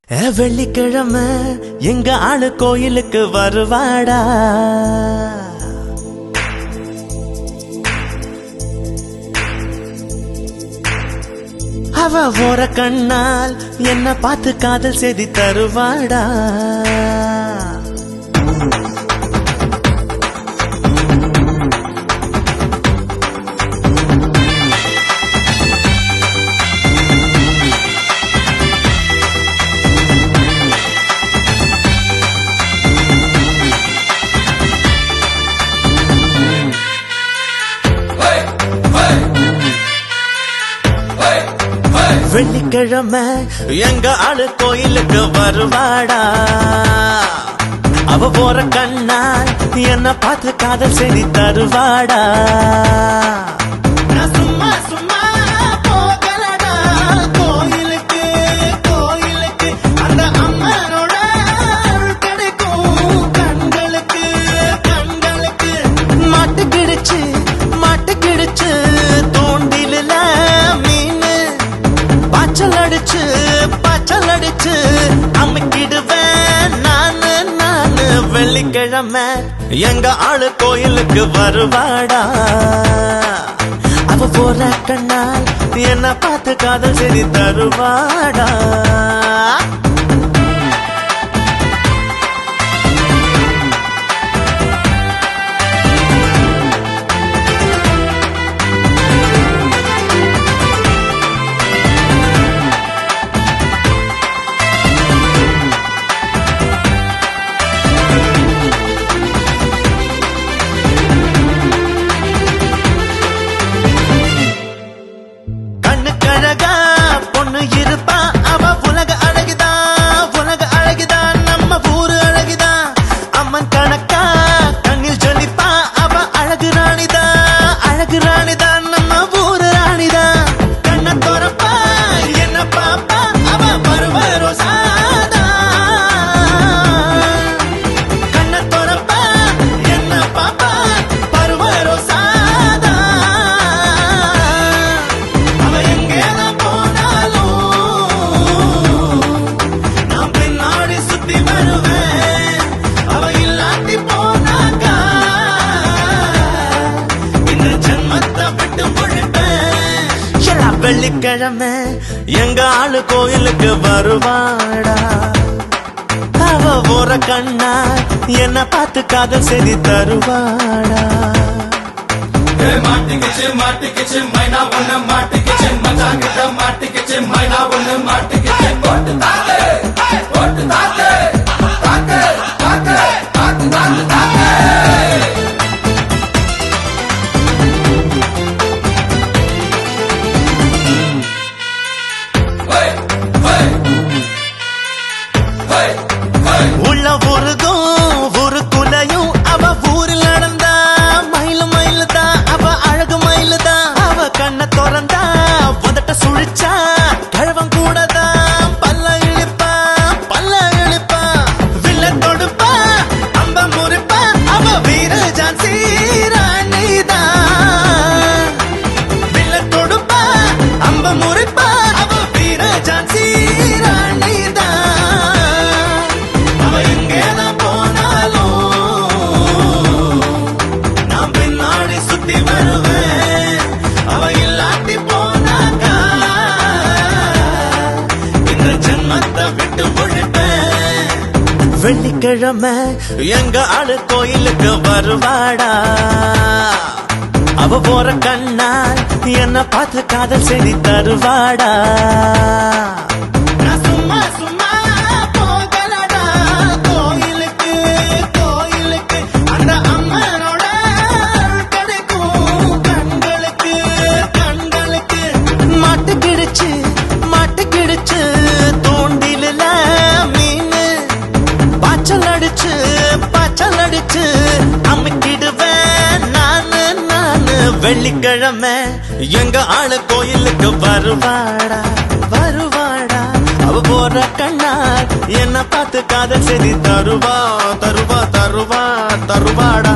வெள்ளிக்கிழமை எங்க ஆளு கோயிலுக்கு வருவாடா. அவ ஓர கண்ணால் என்ன பார்த்து காதல் செய்தி தருவாடா. வெள்ளிக்கிழமை எங்க ஆளு கோயிலுக்கு வருவாடா. அவ போற கண்ணால் என்ன பார்த்து காதல் செய்தி தருவாடா. சும்மா சும்மா போகலடா கோயிலுக்கு கோயிலுக்கு, அந்த அம்மனோட கிடைக்கும் கண்களுக்கு கண்களுக்கு. மாட்டுக்கிடுச்சு மாட்டுக்கிடுச்சு தோண்டில பாச்சல் அடிச்சு அமைக்கிடுவேன் நானு. வெள்ளிக்கிழமை எங்க ஆளு கோயிலுக்கு வருவாடா. அவ போற கண்ணால் என்ன பார்த்து காதல் செய்தி தருவாடா. வெள்ளிக்கிழமை எங்க ஆளு கோயிலுக்கு வருவாடா. அவ போற கண்ணா என்ன பார்த்து காதல் செய்தி தருவாடா. மாட்டிக்கிச்சு மாட்டிக்கிச்சு மைனா ஒண்ணு மாட்டிக்கிச்சு மச்சாங்கிட்ட மாட்டிக்கிச்சு மைனா ஒண்ணு மாட்டிக்கிச்சு. போட்டு தாக்கு போட்டு தாக்கு தாக்கு தாக்கு தாக்கு தாக்கு தாக்கு. உள்ள ஊருக்கும் ஊருக்குள்ளையும் அவ ஊரில் நடந்தா மயிலு மயிலு தான், அவ அழகு மயிலு தான். அவ கண்ண திறந்தா உதட்ட சுழிச்சா கழவன் கூடதான் பல்ல இழிப்பா பல்ல இழிப்பா. வில்ல தொடுப்பா அம்ப முறிப்பா அவ வீர ஜான்சி ராணிதான். வில்ல தொடுப்பா அம்ப முறிப்பா அவ வீர ஜான்சி ராணிதான். வெள்ளிக்கிழமை எங்க ஆளு கோயிலுக்கு வருவாடா. அவ போற கண்ணால் என்ன பார்த்து காதல் செய்தி தருவாடா. சும்மா சும்மா போகலடா கோயிலுக்கு கோயிலுக்கு, அந்த அம்மனோட கிடைக்கும் கண்களுக்கு கண்களுக்கு. மாட்டுக்கிடுச்சு மாட்டுக்கிடுச்சு தோண்டில பாச்சல் அடிச்சு அமைக்கிடுவேன் நானு. வெள்ளிக்கிழமை எங்க ஆளு கோயிலுக்கு வருவாடா வருவாடா. அவ போற கண்ணால் என்ன பார்த்து காதல் செய்தி தருவா தருவா தருவா தருவாடா.